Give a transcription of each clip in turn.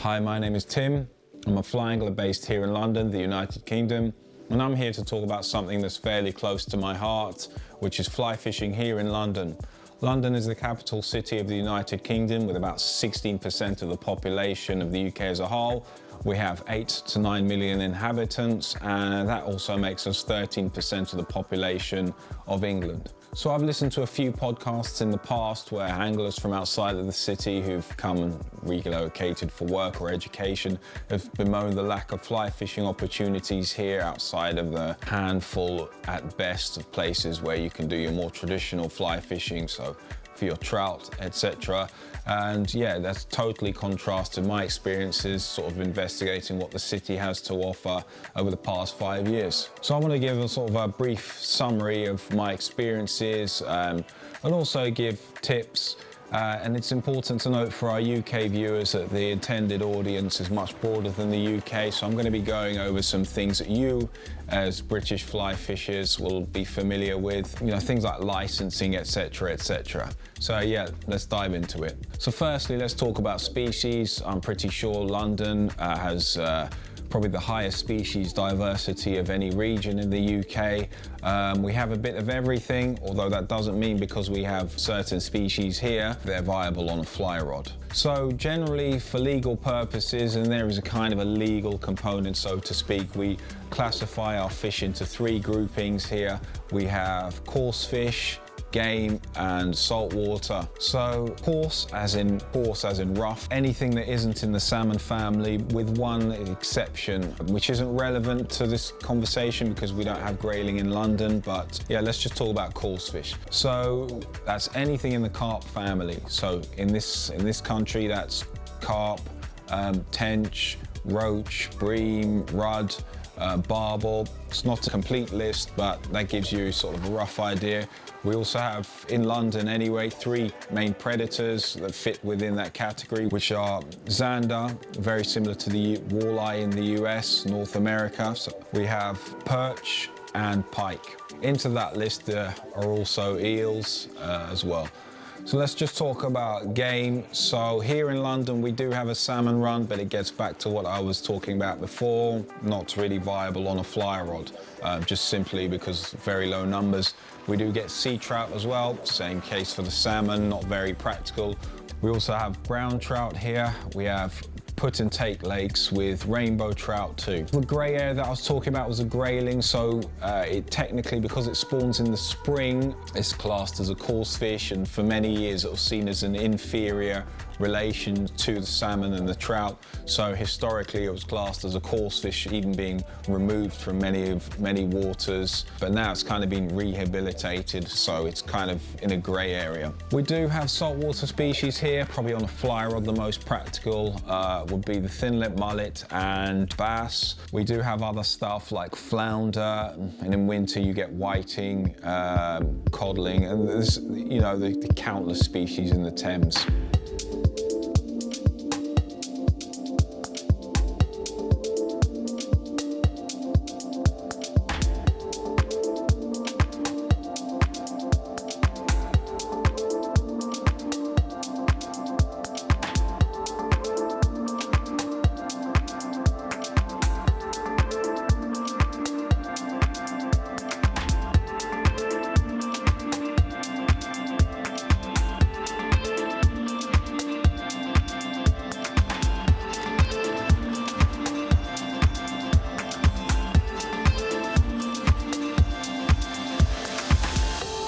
Hi, my name is Tim. I'm a fly angler based here in London, the United Kingdom, and I'm here to talk about something that's fairly close to my heart, which is fly fishing here in London. London is the capital city of the United Kingdom with about 16% of the population of the UK as a whole. We have 8 to 9 million inhabitants, and that also makes us 13% of the population of England. So I've listened to a few podcasts in the past where anglers from outside of the city who've come and relocated for work or education have bemoaned the lack of fly fishing opportunities here outside of the handful at best of places where you can do your more traditional fly fishing, so for your trout, etc. And yeah, that's totally contrasted my experiences sort of investigating what the city has to offer over the past 5 years. So I want to give a sort of a brief summary of my experiences and also give tips. And it's important to note for our UK viewers that the intended audience is much broader than the UK, so I'm going to be going over some things that you as British fly fishers will be familiar with, you know, things like licensing, etc, etc. So yeah, let's dive into it. So firstly, let's talk about species. I'm pretty sure London has probably the highest species diversity of any region in the UK. We have a bit of everything, although that doesn't mean because we have certain species here, they're viable on a fly rod. So generally for legal purposes, and there is a kind of a legal component, so to speak, we classify our fish into 3 groupings here. We have coarse fish, game and saltwater. So coarse as in rough, anything that isn't in the salmon family, with one exception which isn't relevant to this conversation because we don't have grayling in London, but yeah, let's just talk about coarse fish. So that's anything in the carp family. So in this country, that's carp, tench, roach, bream, rudd, barbel. It's not a complete list, but that gives you sort of a rough idea. We also have, in London anyway, 3 main predators that fit within that category, which are zander, very similar to the walleye in the US, North America. So we have perch and pike. Into that list there are also eels as well. So let's just talk about game. So here in London, we do have a salmon run, but it gets back to what I was talking about before, not really viable on a fly rod, just simply because very low numbers. We do get sea trout as well, same case for the salmon, not very practical. We also have brown trout here. We have put and take lakes with rainbow trout too. The grey area that I was talking about was a grayling, so it technically, because it spawns in the spring, it's classed as a coarse fish, and for many years it was seen as an inferior relation to the salmon and the trout. So historically it was classed as a coarse fish, even being removed from many waters, but now it's kind of been rehabilitated, so it's kind of in a grey area. We do have saltwater species here, probably on a fly rod the most practical would be the thin lip mullet and bass. We do have other stuff like flounder, and in winter you get whiting, codling, and there's, you know, the countless species in the Thames.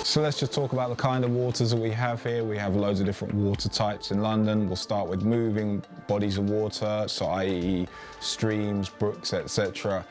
So let's just talk about the kind of waters that we have here. We have loads of different water types in London. We'll start with moving bodies of water, so i.e. streams, brooks, etc.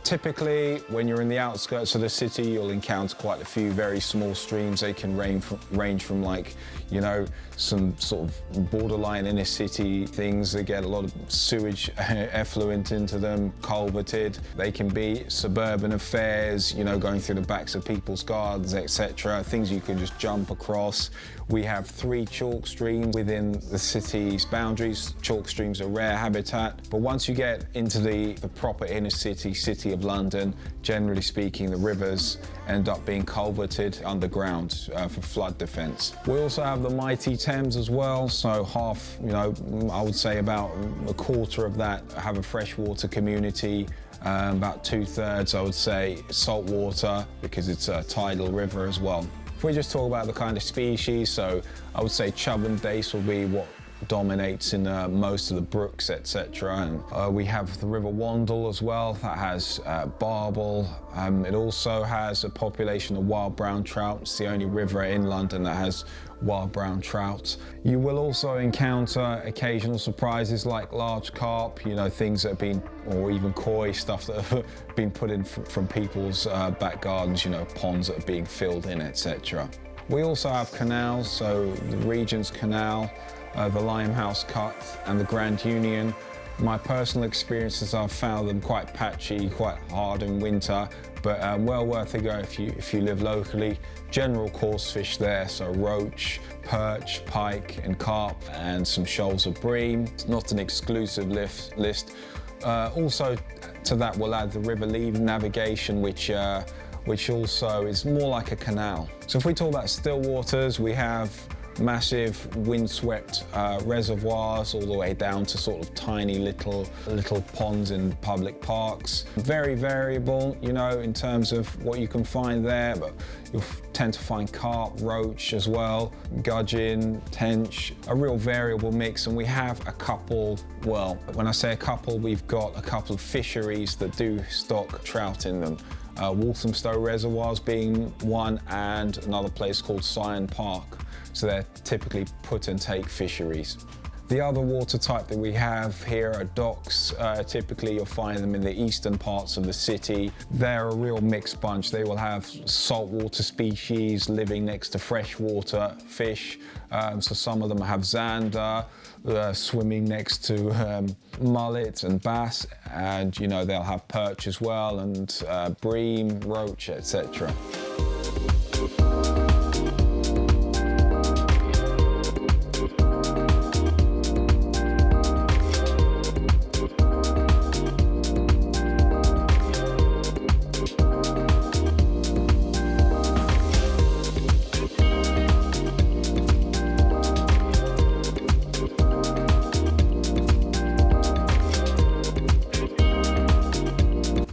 Typically, when you're in the outskirts of the city, you'll encounter quite a few very small streams. They can range from like, you know, some sort of borderline inner city things that get a lot of sewage effluent into them, culverted. They can be suburban affairs, you know, going through the backs of people's gardens, etc. Things you can just jump across. We have 3 chalk streams within the city's boundaries. Chalk streams are rare habitat, but once you get into the proper inner city wealthy city of London, generally speaking, the rivers end up being culverted underground for flood defense. We also have the mighty Thames as well, so half, I would say about a quarter of that have a freshwater community. About 2/3, I would say, saltwater, because it's a tidal river as well. If we just talk about the kind of species, so I would say chub and dace will be what dominates in most of the brooks, etc. And we have the River Wandle as well, that has barbel. It also has a population of wild brown trout. It's the only river in London that has wild brown trout. You will also encounter occasional surprises like large carp, things that have been, or even koi, stuff that have been put in from people's back gardens, ponds that are being filled in, etc. We also have canals, so the Regent's Canal, the Limehouse Cut and the Grand Union. My personal experiences, I've found them quite patchy, quite hard in winter, but well worth a go if you live locally. General coarse fish there, so roach, perch, pike and carp, and some shoals of bream. It's not an exclusive list. Also to that we'll add the river lead navigation, which also is more like a canal. So if we talk about still waters, we have massive windswept reservoirs all the way down to sort of tiny little ponds in public parks. Very variable, in terms of what you can find there, but you'll tend to find carp, roach as well, gudgeon, tench, a real variable mix. And we have a couple, well, when I say a couple, we've got a couple of fisheries that do stock trout in them. Walthamstow Reservoirs being one, and another place called Syon Park. So they're typically put and take fisheries. The other water type that we have here are docks. Typically you'll find them in the eastern parts of the city. They're a real mixed bunch. They will have saltwater species living next to freshwater fish. So some of them have zander, swimming next to mullet and bass, and they'll have perch as well, and bream, roach, etc.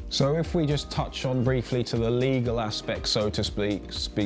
So if we just touch on briefly to the legal aspect, so to speak,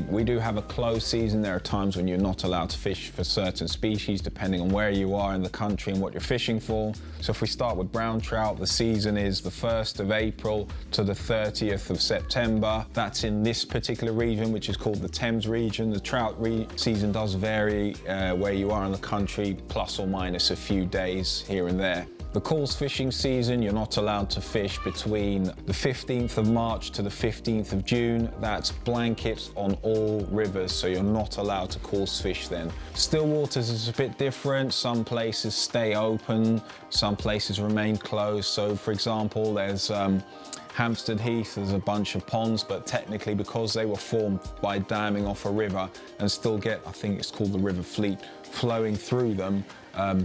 we do have a closed season. There are times when you're not allowed to fish for certain species, depending on where you are in the country and what you're fishing for. So if we start with brown trout, the season is the 1st of April to the 30th of September. That's in this particular region, which is called the Thames region. The trout season does vary where you are in the country, plus or minus a few days here and there. The coarse fishing season, you're not allowed to fish between the 15th of March to the 15th of June. That's blankets on all rivers, so you're not allowed to coarse fish then. Still waters is a bit different. Some places stay open, some places remain closed. So for example, there's Hampstead Heath, there's a bunch of ponds, but technically because they were formed by damming off a river and still get, I think it's called the River Fleet, flowing through them,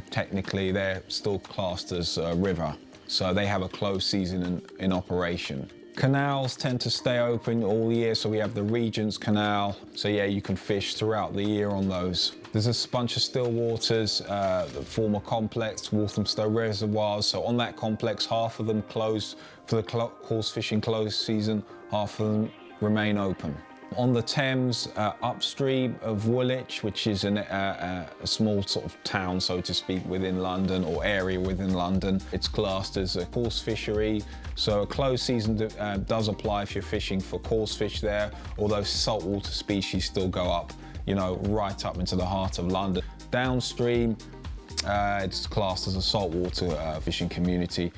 technically they're still classed as a river. So they have a closed season in operation. Canals tend to stay open all year, so we have the Regent's Canal. So yeah, you can fish throughout the year on those. There's a bunch of still waters that form a complex, Walthamstow Reservoirs. So on that complex, half of them close for the coarse fishing closed season, half of them remain open. On the Thames, upstream of Woolwich, which is a small sort of town, so to speak, within London, or area within London, it's classed as a coarse fishery. So a closed season does apply if you're fishing for coarse fish there, although saltwater species still go up, right up into the heart of London. Downstream, it's classed as a saltwater fishing community.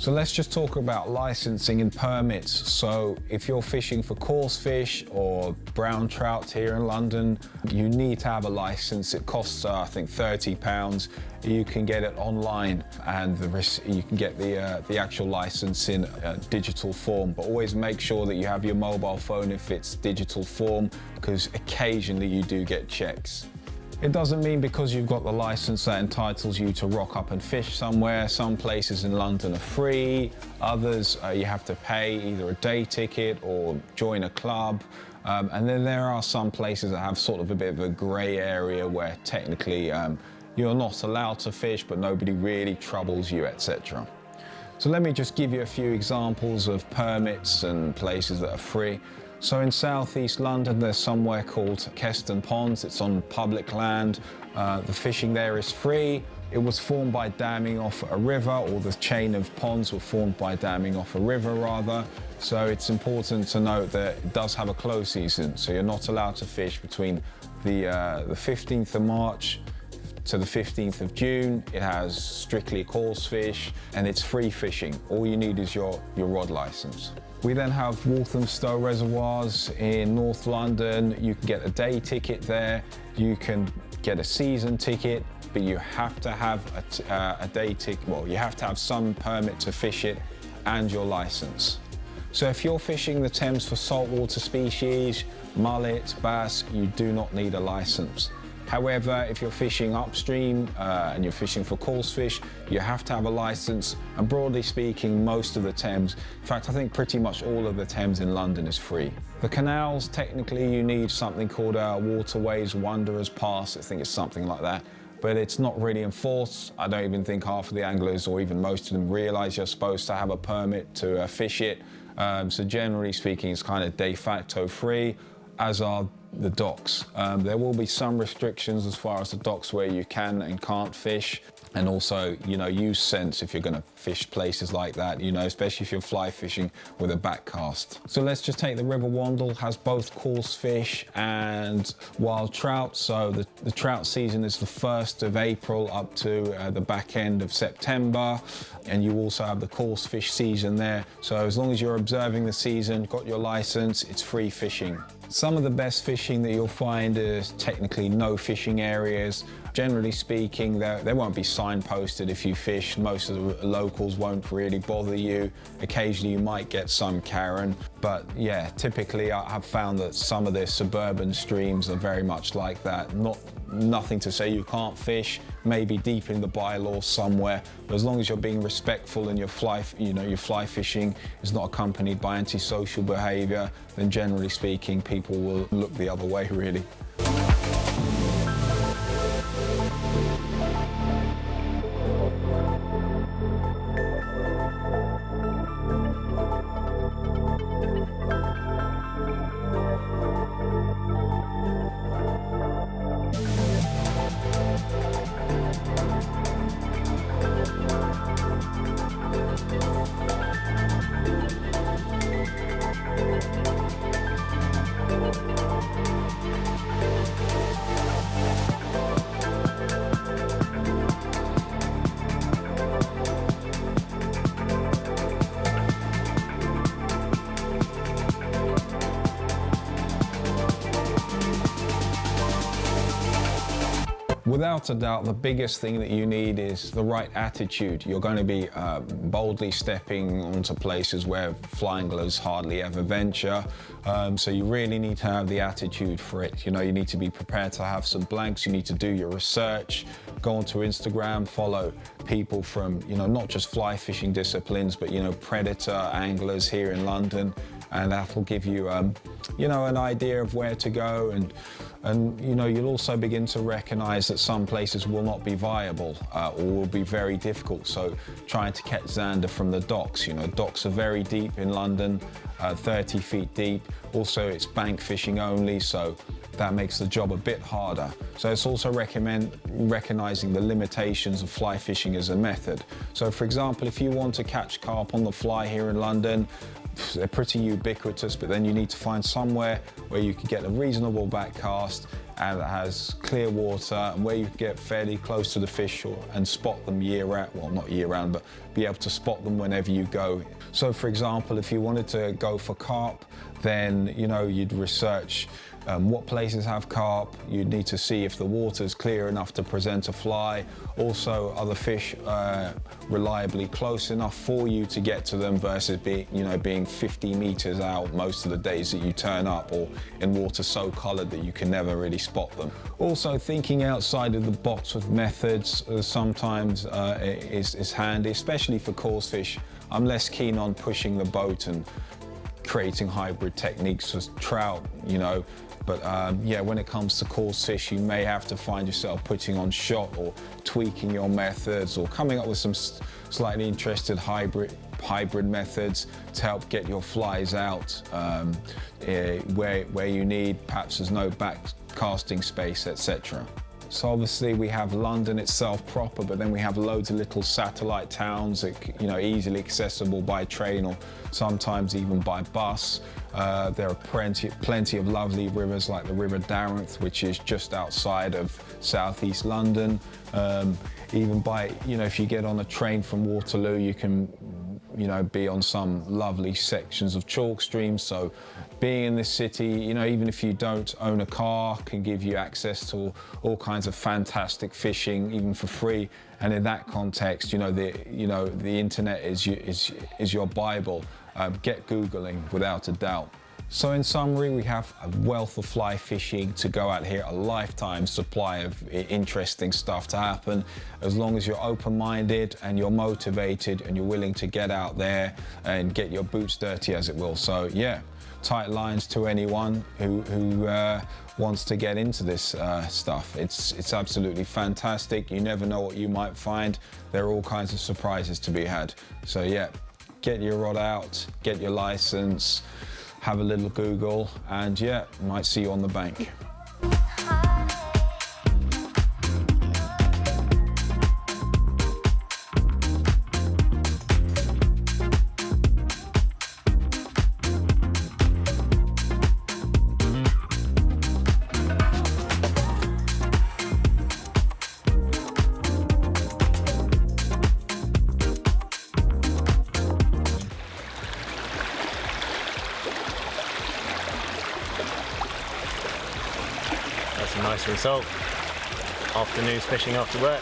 So let's just talk about licensing and permits. So if you're fishing for coarse fish or brown trout here in London, you need to have a license. It costs, I think, £30. You can get it online, and you can get the actual license in digital form. But always make sure that you have your mobile phone if it's digital form, because occasionally you do get checks. It doesn't mean because you've got the license that entitles you to rock up and fish somewhere. Some places in London are free, others you have to pay either a day ticket or join a club. And then there are some places that have sort of a bit of a grey area where technically you're not allowed to fish, but nobody really troubles you, etc. So let me just give you a few examples of permits and places that are free. So in southeast London, there's somewhere called Keston Ponds. It's on public land. The fishing there is free. It was formed by damming off a river, or the chain of ponds were formed by damming off a river rather. So it's important to note that it does have a close season. So you're not allowed to fish between the 15th of March to the 15th of June. It has strictly coarse fish, and it's free fishing. All you need is your rod license. We then have Walthamstow reservoirs in North London. You can get a day ticket there. You can get a season ticket, but you have to have a day ticket. Well, you have to have some permit to fish it and your license. So if you're fishing the Thames for saltwater species, mullet, bass, you do not need a license. However, if you're fishing upstream and you're fishing for coarse fish, you have to have a license. And broadly speaking, most of the Thames, in fact, I think pretty much all of the Thames in London is free. The canals, technically you need something called a Waterways Wanderers Pass. I think it's something like that, but it's not really enforced. I don't even think half of the anglers or even most of them realize you're supposed to have a permit to fish it. So generally speaking, it's kind of de facto free, as are the docks. There will be some restrictions as far as the docks where you can and can't fish, and also, use sense if you're going to fish places like that, especially if you're fly fishing with a back cast. So let's just take the River Wandle, has both coarse fish and wild trout. So the trout season is the 1st of April up to the back end of September, and you also have the coarse fish season there. So as long as you're observing the season, got your license, it's free fishing. Some of the best fishing that you'll find is technically no fishing areas. Generally speaking, they won't be signposted if you fish. Most of the locals won't really bother you. Occasionally you might get some Karen, but yeah, typically I have found that some of the suburban streams are very much like that. Nothing to say you can't fish, maybe deep in the bylaws somewhere, but as long as you're being respectful and your fly fishing is not accompanied by antisocial behavior, then generally speaking, people will look the other way, really. Without a doubt, the biggest thing that you need is the right attitude. You're going to be boldly stepping onto places where fly anglers hardly ever venture. So you really need to have the attitude for it. You need to be prepared to have some blanks. You need to do your research, go onto Instagram, follow people from, not just fly fishing disciplines, but, predator anglers here in London. And that'll give you, an idea of where to go. And you'll also begin to recognize that some places will not be viable or will be very difficult. So trying to catch zander from the docks, docks are very deep in London, 30 feet deep. Also, it's bank fishing only, so that makes the job a bit harder. So it's also recognizing the limitations of fly fishing as a method. So for example, if you want to catch carp on the fly here in London, they're pretty ubiquitous, but then you need to find somewhere where you can get a reasonable back cast and it has clear water and where you can get fairly close to the fish and spot them year round, well, not year round, but be able to spot them whenever you go. So for example, if you wanted to go for carp, then you'd research what places have carp. You'd need to see if the water's clear enough to present a fly. Also, are the fish reliably close enough for you to get to them versus being 50 meters out most of the days that you turn up, or in water so colored that you can never really spot them. Also, thinking outside of the box with methods sometimes is handy, especially for coarse fish. I'm less keen on pushing the boat and creating hybrid techniques for trout, but yeah, when it comes to coarse fish, you may have to find yourself putting on shot or tweaking your methods or coming up with some slightly interesting hybrid methods to help get your flies out where you need. Perhaps there's no back casting space, etc. So obviously we have London itself proper, but then we have loads of little satellite towns that, easily accessible by train or sometimes even by bus. There are plenty of lovely rivers like the River Darenth, which is just outside of southeast London. Even by, if you get on a train from Waterloo, you can be on some lovely sections of chalk streams. So being in this city, even if you don't own a car, can give you access to all kinds of fantastic fishing, even for free. And in that context, the internet is your Bible. Get Googling without a doubt. So in summary, we have a wealth of fly fishing to go out here, a lifetime supply of interesting stuff to happen, as long as you're open-minded and you're motivated and you're willing to get out there and get your boots dirty, as it will. So yeah, tight lines to anyone who wants to get into this stuff. It's absolutely fantastic. You never know what you might find. There are all kinds of surprises to be had. So yeah, get your rod out, get your license, have a little Google, and yeah, might see you on the bank. That's a nice result. Afternoons fishing after work.